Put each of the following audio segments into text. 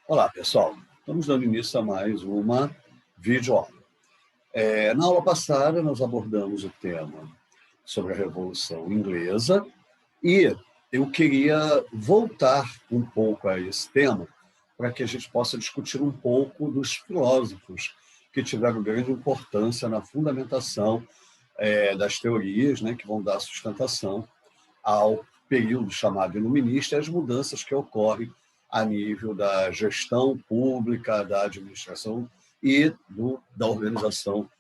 Olá, pessoal. Estamos dando início a mais uma videoaula. Na aula passada, nós abordamos o tema sobre a Revolução Inglesa e eu queria voltar um pouco a esse tema para que a gente possa discutir um pouco dos filósofos que tiveram grande importância na fundamentação das teorias, né, que vão dar sustentação ao período chamado iluminista e as mudanças que ocorrem a nível da gestão pública, da administração e da organização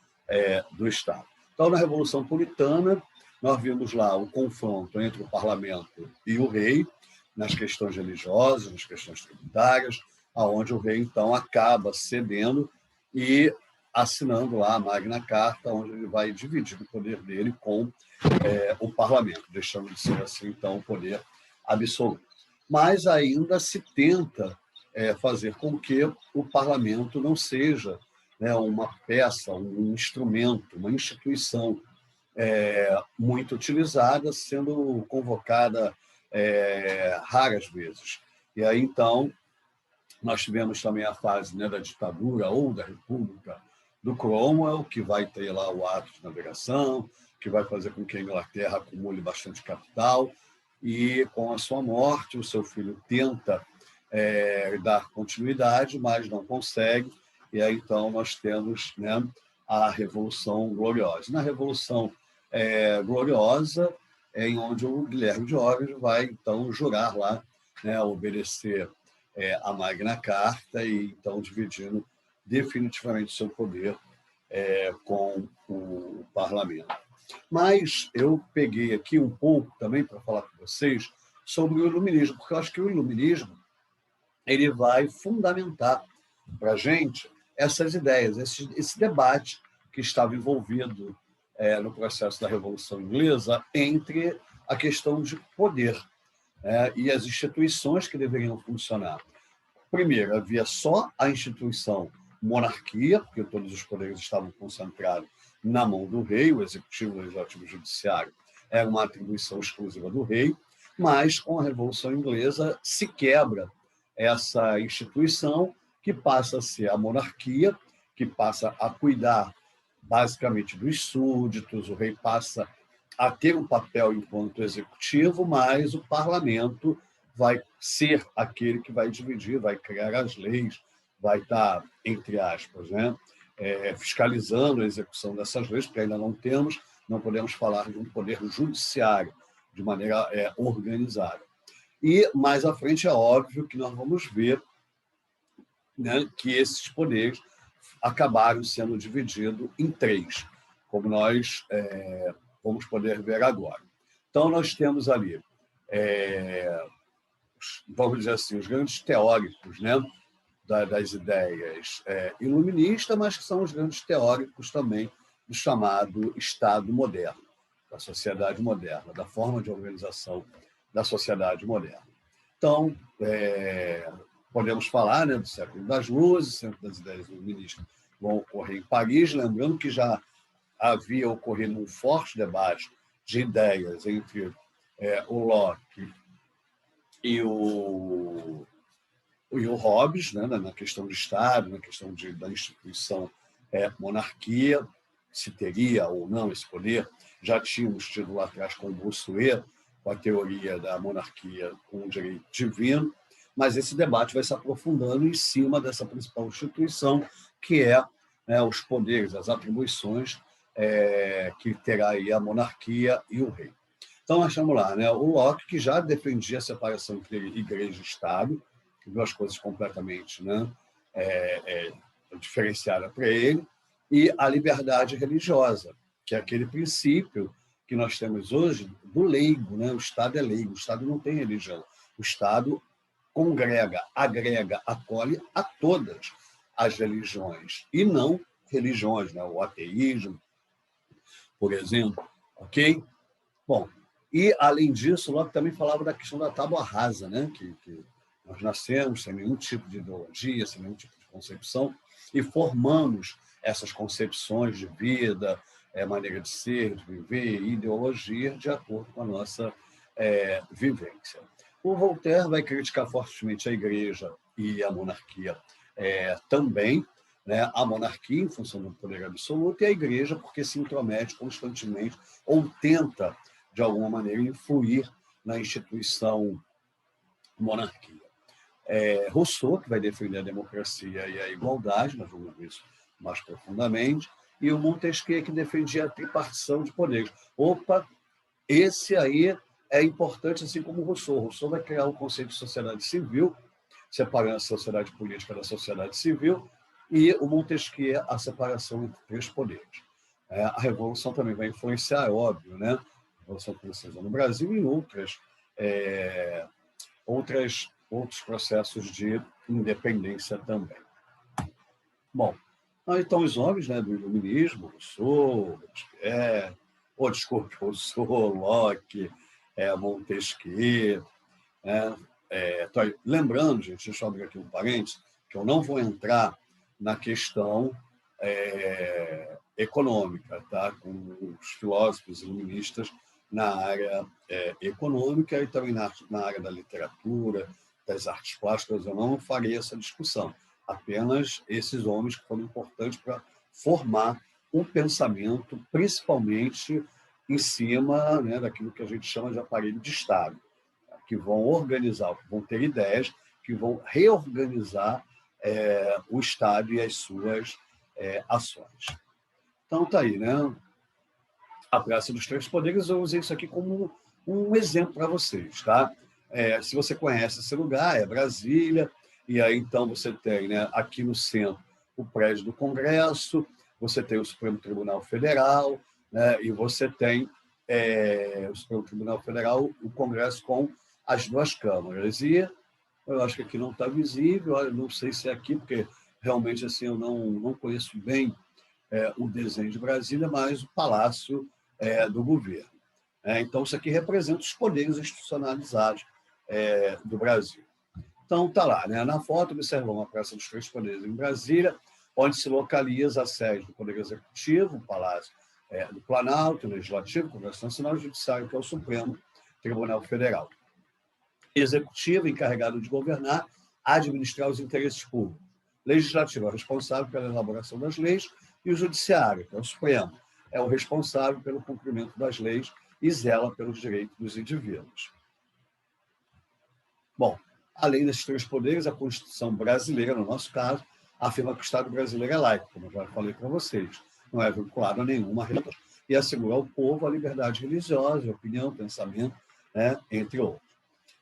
do Estado. Então, na Revolução Puritana, nós vimos lá o confronto entre o parlamento e o rei, nas questões religiosas, nas questões tributárias, aonde o rei, então, acaba cedendo e assinando lá a Magna Carta, onde ele vai dividir o poder dele com o parlamento, deixando de ser assim, então, o poder absoluto. Mas ainda se tenta fazer com que o parlamento não seja, né, uma peça, um instrumento, uma instituição muito utilizada, sendo convocada raras vezes. E aí, então, nós tivemos também a fase, né, da ditadura ou da república do Cromwell, que vai ter lá o ato de navegação, que vai fazer com que a Inglaterra acumule bastante capital, e com a sua morte, o seu filho tenta dar continuidade, mas não consegue, e aí então nós temos, né, a Revolução Gloriosa. Na Revolução Gloriosa é em onde o Guilherme de Orange vai então jurar lá, né, obedecer a Magna Carta e então dividindo definitivamente seu poder com o parlamento. Mas eu peguei aqui um pouco também para falar com vocês sobre o iluminismo, porque eu acho que o iluminismo ele vai fundamentar para a gente essas ideias, esse debate que estava envolvido no processo da Revolução Inglesa entre a questão de poder e as instituições que deveriam funcionar. Primeiro, havia só a instituição monarquia, porque todos os poderes estavam concentrados na mão do rei, o executivo, o legislativo e o judiciário era uma atribuição exclusiva do rei, mas com a Revolução Inglesa se quebra essa instituição, que passa a ser a monarquia, que passa a cuidar basicamente dos súditos, o rei passa a ter um papel enquanto executivo, mas o parlamento vai ser aquele que vai dividir, vai criar as leis, vai estar, entre aspas, né, fiscalizando a execução dessas leis, porque ainda não podemos falar de um poder judiciário de maneira organizada. E mais à frente é óbvio que nós vamos ver, né, que esses poderes acabaram sendo divididos em três, como nós vamos poder ver agora. Então, nós temos ali, vamos dizer assim, os grandes teóricos, né, das ideias iluministas, mas que são os grandes teóricos também do chamado Estado moderno, da sociedade moderna, da forma de organização da sociedade moderna. Então, podemos falar, né, do século das luzes, sempre das ideias iluministas vão ocorrer em Paris, lembrando que já havia ocorrido um forte debate de ideias entre o Locke e o Hobbes, né, na questão do Estado, na questão da instituição monarquia, se teria ou não esse poder. Já tínhamos tido lá atrás com o Bossuet, com a teoria da monarquia com o direito divino, mas esse debate vai se aprofundando em cima dessa principal instituição, que é, né, os poderes, as atribuições que terá aí a monarquia e o rei. Então, nós estamos lá, né, o Locke, que já defendia a separação entre igreja e Estado, duas coisas completamente, né, diferenciadas para ele, e a liberdade religiosa, que é aquele princípio que nós temos hoje do leigo, né? O Estado é leigo, o Estado não tem religião. O Estado congrega, agrega, acolhe a todas as religiões, e não religiões, né? O ateísmo, por exemplo, ok? Bom, e, além disso, Locke também falava da questão da tábua rasa, né? que nós nascemos sem nenhum tipo de ideologia, sem nenhum tipo de concepção, e formamos essas concepções de vida, maneira de ser, de viver, ideologia, de acordo com a nossa vivência. O Voltaire vai criticar fortemente a Igreja e a monarquia também, né? A monarquia em função do poder absoluto e a Igreja porque se intromete constantemente ou tenta, de alguma maneira, influir na instituição monarquia. Rousseau, que vai defender a democracia e a igualdade, nós vamos ver isso mais profundamente, e o Montesquieu, que defendia a tripartição de poderes. Opa, esse aí é importante, assim como Rousseau. Rousseau vai criar o conceito de sociedade civil, separando a sociedade política da sociedade civil, e o Montesquieu, a separação entre três poderes. A Revolução também vai influenciar, é óbvio, né? A Revolução Francesa no Brasil e em outros processos de independência também. Bom, então os homens, né, do iluminismo, Rousseau, Rousseau, Locke, Montesquieu, né? Lembrando, gente, deixa eu abrir aqui um parênteses, que eu não vou entrar na questão econômica, tá? Com os filósofos iluministas na área econômica e também na área da literatura, das artes plásticas, eu não farei essa discussão. Apenas esses homens que foram importantes para formar um pensamento, principalmente em cima, né, daquilo que a gente chama de aparelho de Estado, que vão organizar, vão ter ideias que vão reorganizar o Estado e as suas ações. Então, tá aí, né? A Praça dos Três Poderes, eu usei isso aqui como um exemplo para vocês, tá? Se você conhece esse lugar, é Brasília, e aí então você tem, né, aqui no centro o prédio do Congresso, você tem o Supremo Tribunal Federal, né, e você tem o Supremo Tribunal Federal, o Congresso com as duas câmaras. E eu acho que aqui não está visível, eu não sei se é aqui, porque realmente assim, eu não conheço bem o desenho de Brasília, mas o Palácio do Governo. Então, isso aqui representa os poderes institucionalizados do Brasil. Então, está lá, né? Na foto, observamos a Praça dos Três Poderes em Brasília, onde se localiza a sede do Poder Executivo, o Palácio do Planalto, o Legislativo, o Congresso Nacional e o Judiciário, que é o Supremo Tribunal Federal. Executivo, encarregado de governar, administrar os interesses públicos. Legislativo é o responsável pela elaboração das leis e o Judiciário, que é o Supremo, é o responsável pelo cumprimento das leis e zela pelos direitos dos indivíduos. Bom, além desses três poderes, a Constituição brasileira, no nosso caso, afirma que o Estado brasileiro é laico, como eu já falei para vocês, não é vinculado a nenhuma religião e assegura ao povo a liberdade religiosa, opinião, pensamento, né, entre outros.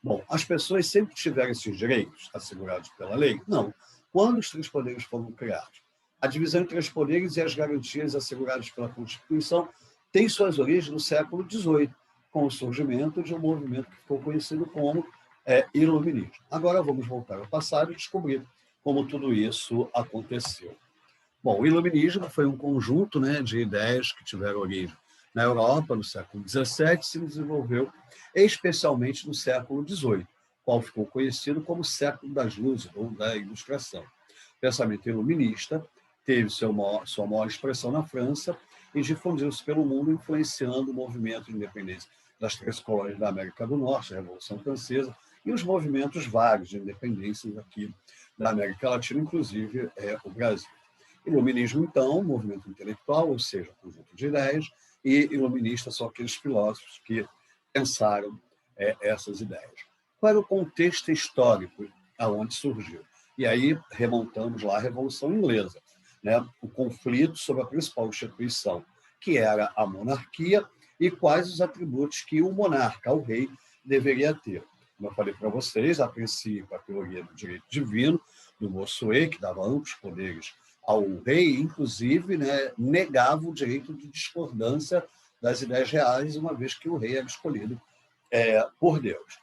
Bom, as pessoas sempre tiveram esses direitos assegurados pela lei? Não. Quando os três poderes foram criados? A divisão entre os poderes e as garantias asseguradas pela Constituição tem suas origens no século XVIII, com o surgimento de um movimento que ficou conhecido como iluminismo. Agora vamos voltar ao passado e descobrir como tudo isso aconteceu. Bom, o iluminismo foi um conjunto, né, de ideias que tiveram origem na Europa, no século XVII, se desenvolveu especialmente no século XVIII, qual ficou conhecido como século das luzes, ou da ilustração. O pensamento iluminista teve sua maior expressão na França e difundiu-se pelo mundo, influenciando o movimento de independência das três colônias da América do Norte, a Revolução Francesa, e os movimentos vários de independência aqui da América Latina, inclusive o Brasil. Iluminismo, então, movimento intelectual, ou seja, conjunto de ideias, e iluministas são aqueles filósofos que pensaram essas ideias. Qual era o contexto histórico aonde surgiu? E aí remontamos lá à Revolução Inglesa, né? O conflito sobre a principal instituição, que era a monarquia, e quais os atributos que o monarca, o rei, deveria ter. Como eu falei para vocês, a princípio, a teoria do direito divino, do Bossuet, que dava amplos poderes ao rei, inclusive, né, negava o direito de discordância das ideias reais, uma vez que o rei era escolhido por Deus.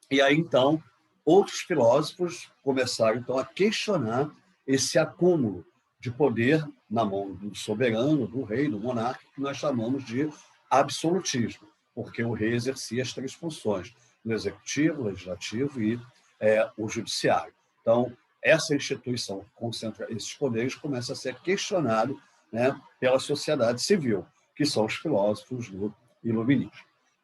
E aí, então, outros filósofos começaram, então, a questionar esse acúmulo de poder na mão do soberano, do rei, do monarca, que nós chamamos de absolutismo, porque o rei exercia as três funções, o executivo, o legislativo e o judiciário. Então, essa instituição que concentra esses poderes começa a ser questionado, né, pela sociedade civil, que são os filósofos do iluminismo.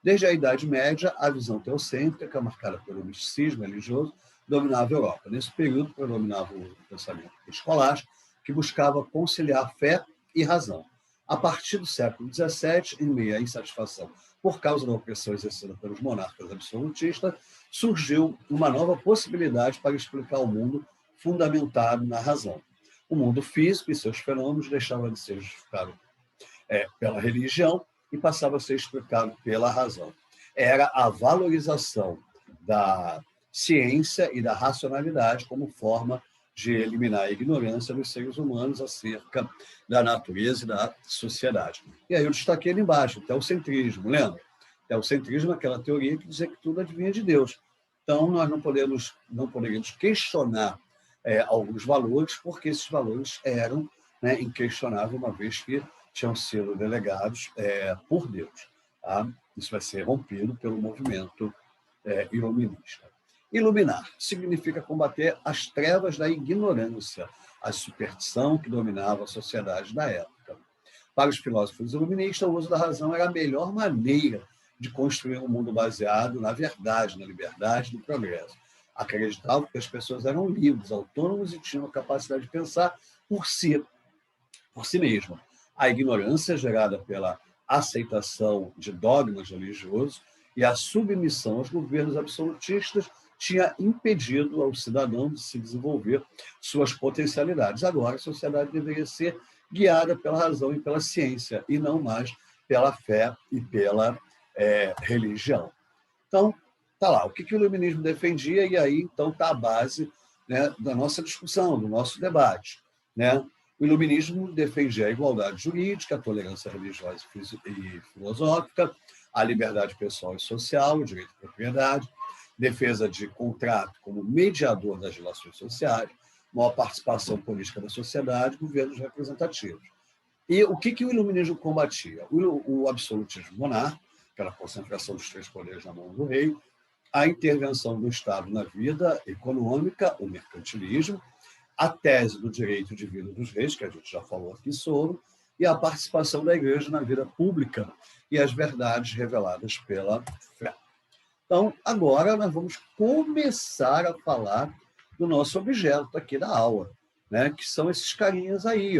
Desde a Idade Média, a visão teocêntrica, marcada pelo misticismo religioso, dominava a Europa. Nesse período, predominava o pensamento escolástico, que buscava conciliar fé e razão. A partir do século XVII, em meio à insatisfação por causa da opressão exercida pelos monarcas absolutistas, surgiu uma nova possibilidade para explicar o mundo fundamentado na razão. O mundo físico e seus fenômenos deixavam de ser justificados pela religião e passava a ser explicado pela razão. Era a valorização da ciência e da racionalidade como forma de eliminar a ignorância dos seres humanos acerca da natureza e da sociedade. E aí eu destaquei ali embaixo, o teocentrismo, lembra? O teocentrismo é aquela teoria que dizia que tudo advinha de Deus. Então, nós não poderíamos questionar alguns valores, porque esses valores eram inquestionáveis, uma vez que tinham sido delegados por Deus. Tá? Isso vai ser rompido pelo movimento iluminista. Iluminar significa combater as trevas da ignorância, a superstição que dominava a sociedade da época. Para os filósofos iluministas, o uso da razão era a melhor maneira de construir um mundo baseado na verdade, na liberdade, no progresso. Acreditavam que as pessoas eram livres, autônomos e tinham a capacidade de pensar por si mesmas. A ignorância gerada pela aceitação de dogmas religiosos e a submissão aos governos absolutistas tinha impedido ao cidadão de se desenvolver suas potencialidades. Agora, a sociedade deveria ser guiada pela razão e pela ciência, e não mais pela fé e pela religião. Então, tá lá, o que o iluminismo defendia, e aí, então, está a base da nossa discussão, do nosso debate. O iluminismo defendia a igualdade jurídica, a tolerância religiosa e filosófica, a liberdade pessoal e social, o direito de propriedade, defesa de contrato como mediador das relações sociais, maior participação política da sociedade, governos representativos. E o que o iluminismo combatia? O absolutismo monárquico, aquela concentração dos três poderes na mão do rei, a intervenção do Estado na vida econômica, o mercantilismo, a tese do direito de vida dos reis, que a gente já falou aqui sobre, e a participação da Igreja na vida pública e as verdades reveladas pela fé. Então, agora nós vamos começar a falar do nosso objeto aqui da aula, que são esses carinhas aí,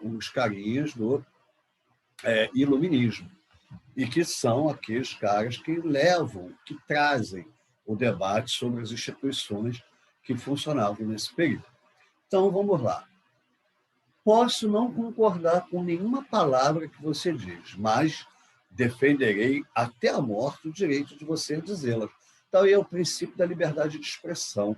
os carinhas do iluminismo, e que são aqueles caras que levam, que trazem o debate sobre as instituições que funcionavam nesse período. Então, vamos lá. Posso não concordar com nenhuma palavra que você diz, mas defenderei até a morte o direito de você dizê-las. Então, é o princípio da liberdade de expressão,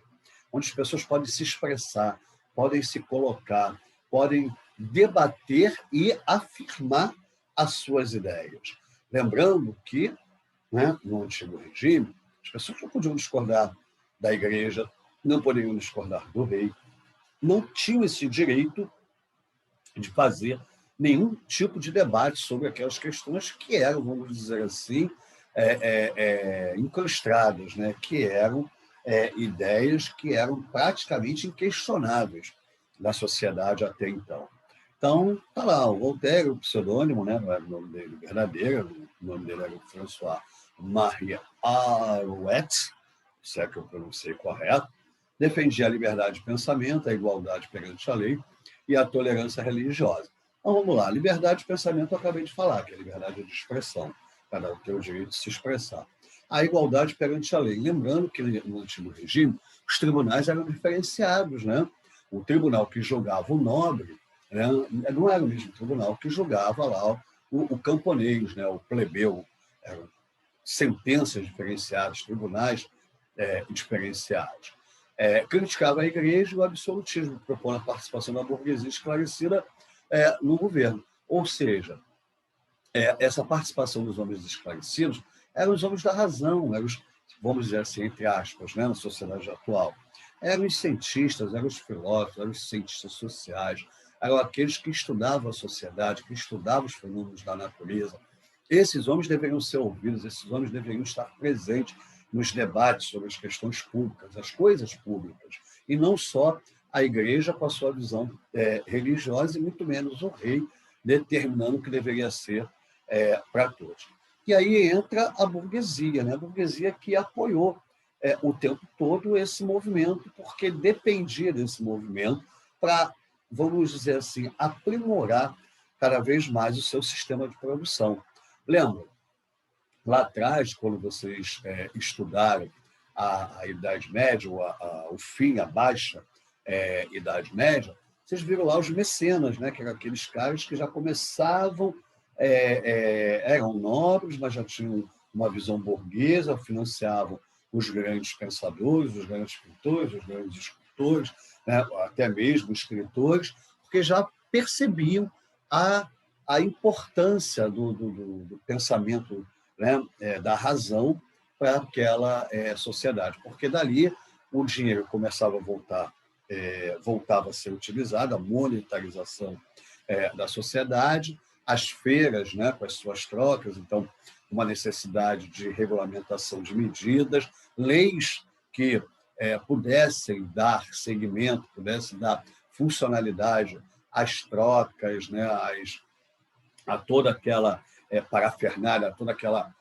onde as pessoas podem se expressar, podem se colocar, podem debater e afirmar as suas ideias. Lembrando que, no antigo regime, as pessoas não podiam discordar da igreja, não poderiam discordar do rei, não tinham esse direito de fazer nenhum tipo de debate sobre aquelas questões que eram, vamos dizer assim, incrustadas, que eram ideias que eram praticamente inquestionáveis na sociedade até então. Então, está lá, o Voltaire, o pseudônimo, não era o nome dele verdadeiro, o nome dele era o François-Marie Arouet, se é que eu pronunciei correto, defendia a liberdade de pensamento, a igualdade perante a lei e a tolerância religiosa. Então, vamos lá. Liberdade de pensamento eu acabei de falar, que é a liberdade de expressão. Cada um tem o direito de se expressar. A igualdade perante a lei. Lembrando que no antigo regime, os tribunais eram diferenciados. O tribunal que julgava o nobre não era o mesmo tribunal que julgava lá o camponês, o plebeu. Eram sentenças diferenciadas, tribunais diferenciados. Criticava a igreja e o absolutismo, propondo a participação da burguesia esclarecida no governo. Ou seja, essa participação dos homens esclarecidos eram os homens da razão, eram os, vamos dizer assim, entre aspas, na sociedade atual. Eram os cientistas, eram os filósofos, eram os cientistas sociais, eram aqueles que estudavam a sociedade, que estudavam os fenômenos da natureza. Esses homens deveriam ser ouvidos, esses homens deveriam estar presentes nos debates sobre as questões públicas, as coisas públicas, e não só a igreja com a sua visão religiosa, e muito menos o rei, determinando o que deveria ser para todos. E aí entra a burguesia, né? A burguesia que apoiou o tempo todo esse movimento, porque dependia desse movimento para, vamos dizer assim, aprimorar cada vez mais o seu sistema de produção. Lembra, lá atrás, quando vocês estudaram a Idade Média, o fim, a baixa Idade Média, vocês viram lá os mecenas, né? Que eram aqueles caras que já começavam, eram nobres, mas já tinham uma visão burguesa, financiavam os grandes pensadores, os grandes pintores, os grandes escultores, né? Até mesmo escritores, porque já percebiam a importância do pensamento, né? Da razão para aquela sociedade, porque dali o dinheiro começava a voltava a ser utilizado, a monetarização da sociedade, as feiras, né, com as suas trocas, então uma necessidade de regulamentação de medidas, leis que pudessem dar seguimento, pudessem dar funcionalidade às trocas, né, a toda aquela parafernália, a toda aquela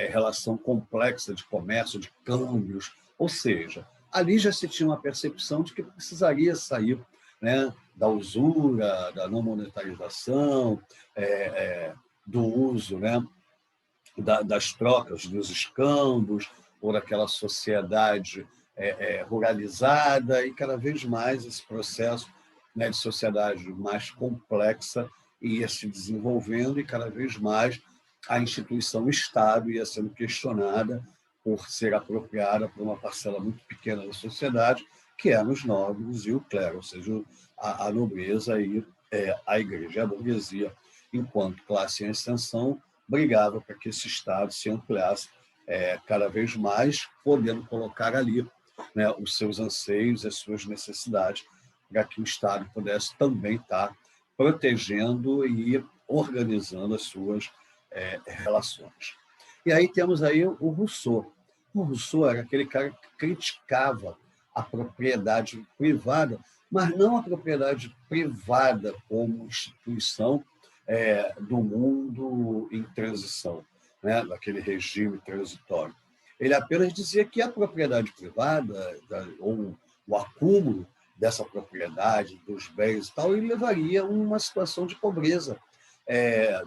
relação complexa de comércio, de câmbios, ou seja, ali já se tinha uma percepção de que precisaria sair, né, da usura, da não monetarização, do uso, né, das trocas, dos escambos, ou daquela sociedade ruralizada, e cada vez mais esse processo, né, de sociedade mais complexa ia se desenvolvendo, e cada vez mais a instituição Estado ia sendo questionada por ser apropriada por uma parcela muito pequena da sociedade, que eram os nobres e o clero, ou seja, a nobreza e a igreja. A burguesia, enquanto classe em ascensão, brigava para que esse Estado se ampliasse cada vez mais, podendo colocar ali, né, os seus anseios, as suas necessidades, para que o Estado pudesse também estar protegendo e organizando as suas relações. E aí temos aí o Rousseau. O Rousseau era aquele cara que criticava a propriedade privada, mas não a propriedade privada como instituição do mundo em transição, né, daquele regime transitório. Ele apenas dizia que a propriedade privada, ou o acúmulo dessa propriedade, dos bens e tal, ele levaria a uma situação de pobreza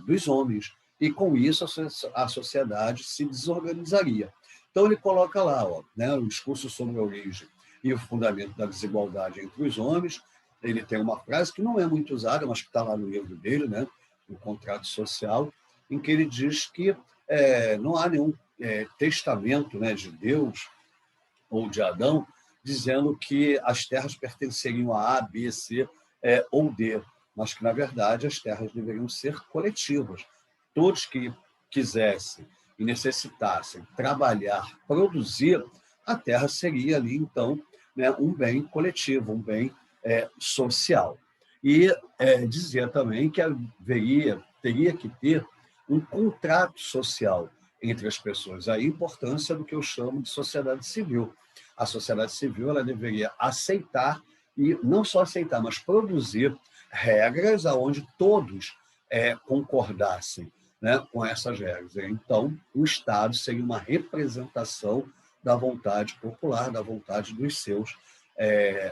dos homens. E, com isso, a sociedade se desorganizaria. Então, ele coloca lá, né, o discurso sobre a origem e o fundamento da desigualdade entre os homens. Ele tem uma frase que não é muito usada, mas que está lá no livro dele, né, o Contrato Social, em que ele diz que não há nenhum testamento, né, de Deus ou de Adão dizendo que as terras pertenceriam a A, B, C ou D, mas que, na verdade, as terras deveriam ser coletivas. Todos que quisessem e necessitassem trabalhar, produzir, a terra seria ali, então, né, um bem coletivo, um bem social. E dizia também que teria que ter um contrato social entre as pessoas. A importância do que eu chamo de sociedade civil. A sociedade civil ela deveria aceitar, e não só aceitar, mas produzir regras aonde todos concordassem, né, com essas regras. Então, o Estado seria uma representação da vontade popular, da vontade dos seus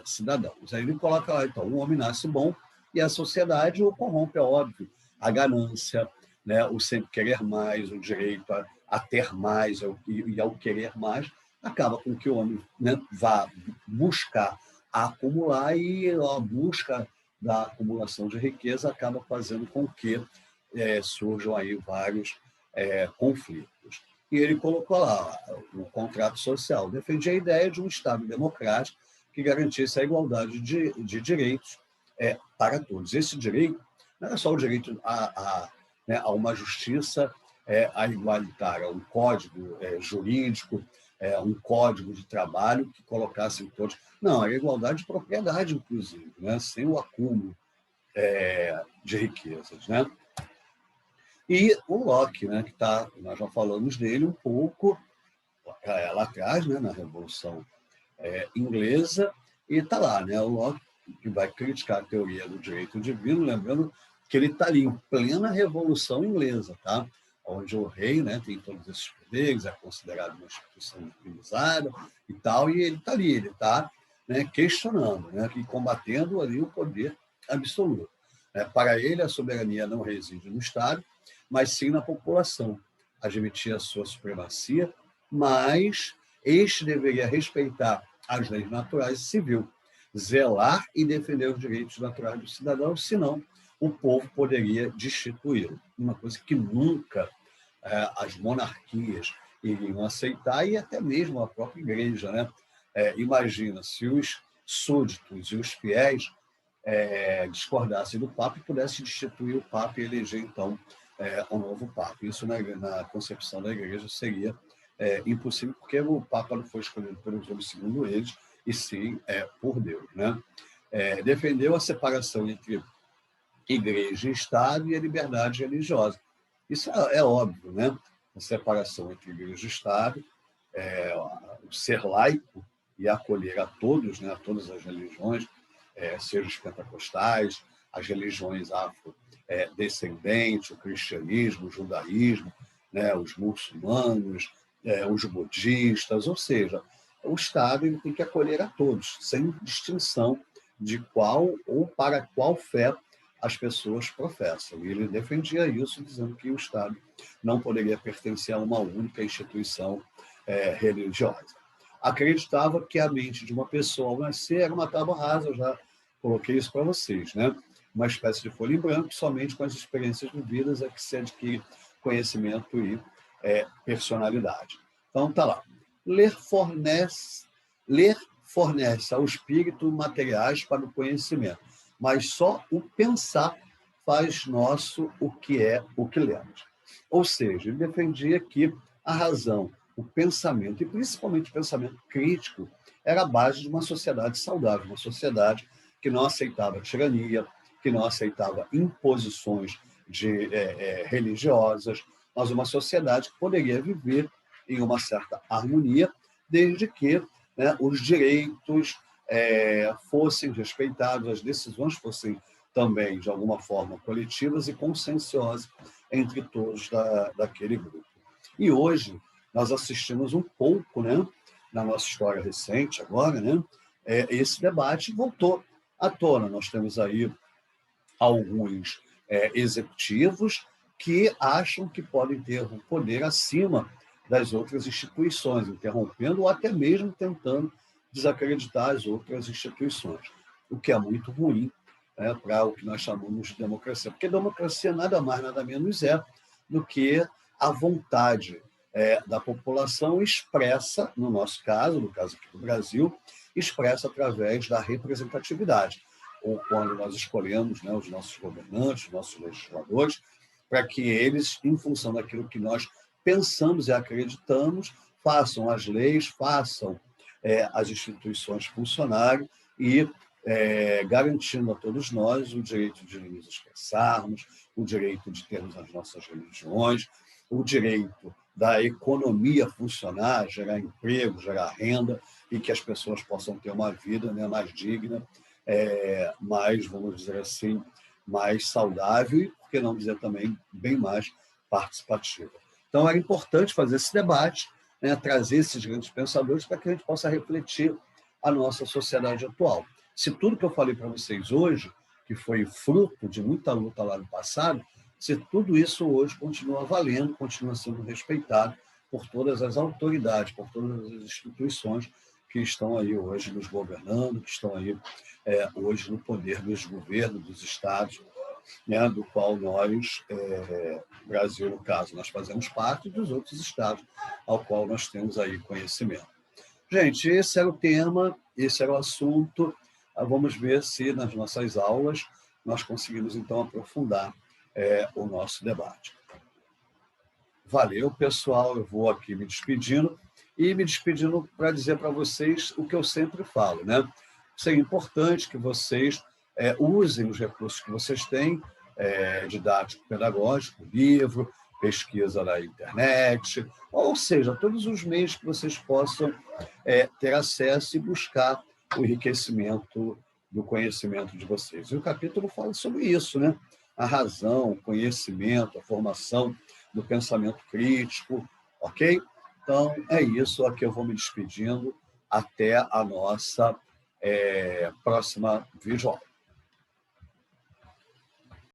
cidadãos. Aí ele coloca lá, então, o homem nasce bom e a sociedade o corrompe, é óbvio. A ganância, né, o sempre querer mais, o direito a ter mais e ao querer mais, acaba com que o homem, né, vá buscar acumular, e a busca da acumulação de riqueza acaba fazendo com que surjam aí vários conflitos. E ele colocou lá o contrato social, defendia a ideia de um Estado democrático que garantisse a igualdade de direitos para todos. Esse direito não era só o direito né, a uma justiça a igualitária, um código jurídico, um código de trabalho que colocasse em todos. Não, a igualdade de propriedade, inclusive, né, sem o acúmulo de riquezas, né? E o Locke, né, que nós já falamos dele um pouco lá atrás, né, na Revolução Inglesa, e está lá, né, o Locke, que vai criticar a teoria do direito divino, lembrando que ele está ali em plena Revolução Inglesa, tá? onde o rei, né, tem todos esses poderes, é considerado uma instituição divinizada e tal, e ele está ali, ele está, né, questionando, né, e combatendo ali o poder absoluto. Para ele, a soberania não reside no Estado, mas sim na população. Admitir a sua supremacia, mas este deveria respeitar as leis naturais e civil, zelar e defender os direitos naturais do cidadão, senão o povo poderia destituí-lo. Uma coisa que nunca as monarquias iriam aceitar, e até mesmo a própria igreja, né? Imagina se os súditos e os fiéis discordassem do Papa e pudessem destituir o Papa e eleger, então, um novo Papa. Isso, na concepção da igreja, seria impossível, porque o Papa não foi escolhido pelos homens, segundo eles, e sim por Deus, né? Defendeu a separação entre igreja e Estado e a liberdade religiosa. Isso é óbvio, né? A separação entre igreja e Estado, o ser laico e acolher a todos, né, a todas as religiões, sejam os pentecostais, as religiões afrodescendentes, o cristianismo, o judaísmo, né, os muçulmanos, os budistas, ou seja, o Estado ele tem que acolher a todos, sem distinção de qual ou para qual fé as pessoas professam. E ele defendia isso, dizendo que o Estado não poderia pertencer a uma única instituição religiosa. Acreditava que a mente de uma pessoa ao nascer era uma tábua rasa, eu já coloquei isso para vocês, né? Uma espécie de folha em branco, somente com as experiências vividas é que se adquire conhecimento e personalidade. Então, tá lá. Ler fornece ao espírito materiais para o conhecimento, mas só o pensar faz nosso o que lemos. Ou seja, ele defendia que a razão, o pensamento, e principalmente o pensamento crítico, era a base de uma sociedade saudável, uma sociedade que não aceitava tirania, que não aceitava imposições religiosas, mas uma sociedade que poderia viver em uma certa harmonia, desde que, né, os direitos fossem respeitados, as decisões fossem também, de alguma forma, coletivas e consensuosas entre todos daquele grupo. E hoje nós assistimos um pouco, né, na nossa história recente agora, né, esse debate voltou à tona. Nós temos aí alguns executivos que acham que podem ter um poder acima das outras instituições, interrompendo ou até mesmo tentando desacreditar as outras instituições, o que é muito ruim, para o que nós chamamos de democracia, porque democracia nada mais, nada menos é do que a vontade da população expressa, no nosso caso, no caso aqui do Brasil, expressa através da representatividade, ou quando nós escolhemos, né, os nossos governantes, os nossos legisladores, para que eles, em função daquilo que nós pensamos e acreditamos, façam as leis, façam as instituições funcionarem e garantindo a todos nós o direito de nos expressarmos, o direito de termos as nossas religiões, o direito da economia funcionar, gerar emprego, gerar renda, e que as pessoas possam ter uma vida, né, mais digna, mais, vamos dizer assim, mais saudável e, por que não dizer também, bem mais participativa. Então, era importante fazer esse debate, né, trazer esses grandes pensadores para que a gente possa refletir a nossa sociedade atual. Se tudo que eu falei para vocês hoje, que foi fruto de muita luta lá no passado, se tudo isso hoje continua valendo, continua sendo respeitado por todas as autoridades, por todas as instituições que estão aí hoje nos governando, que estão aí hoje no poder dos governos, dos estados, né, do qual nós, Brasil, no caso, nós fazemos parte, dos outros estados ao qual nós temos aí conhecimento. Gente, esse era o tema, esse era o assunto. Vamos ver se nas nossas aulas nós conseguimos, então, aprofundar o nosso debate. Valeu, pessoal. Eu vou aqui me despedindo para dizer para vocês o que eu sempre falo, né? Isso é importante que vocês usem os recursos que vocês têm, didático, pedagógico, livro, pesquisa na internet, ou seja, todos os meios que vocês possam ter acesso e buscar o enriquecimento do conhecimento de vocês. E o capítulo fala sobre isso, né? A razão, o conhecimento, a formação do pensamento crítico, ok? Então, é isso. Aqui eu vou me despedindo. Até a nossa próxima videoaula.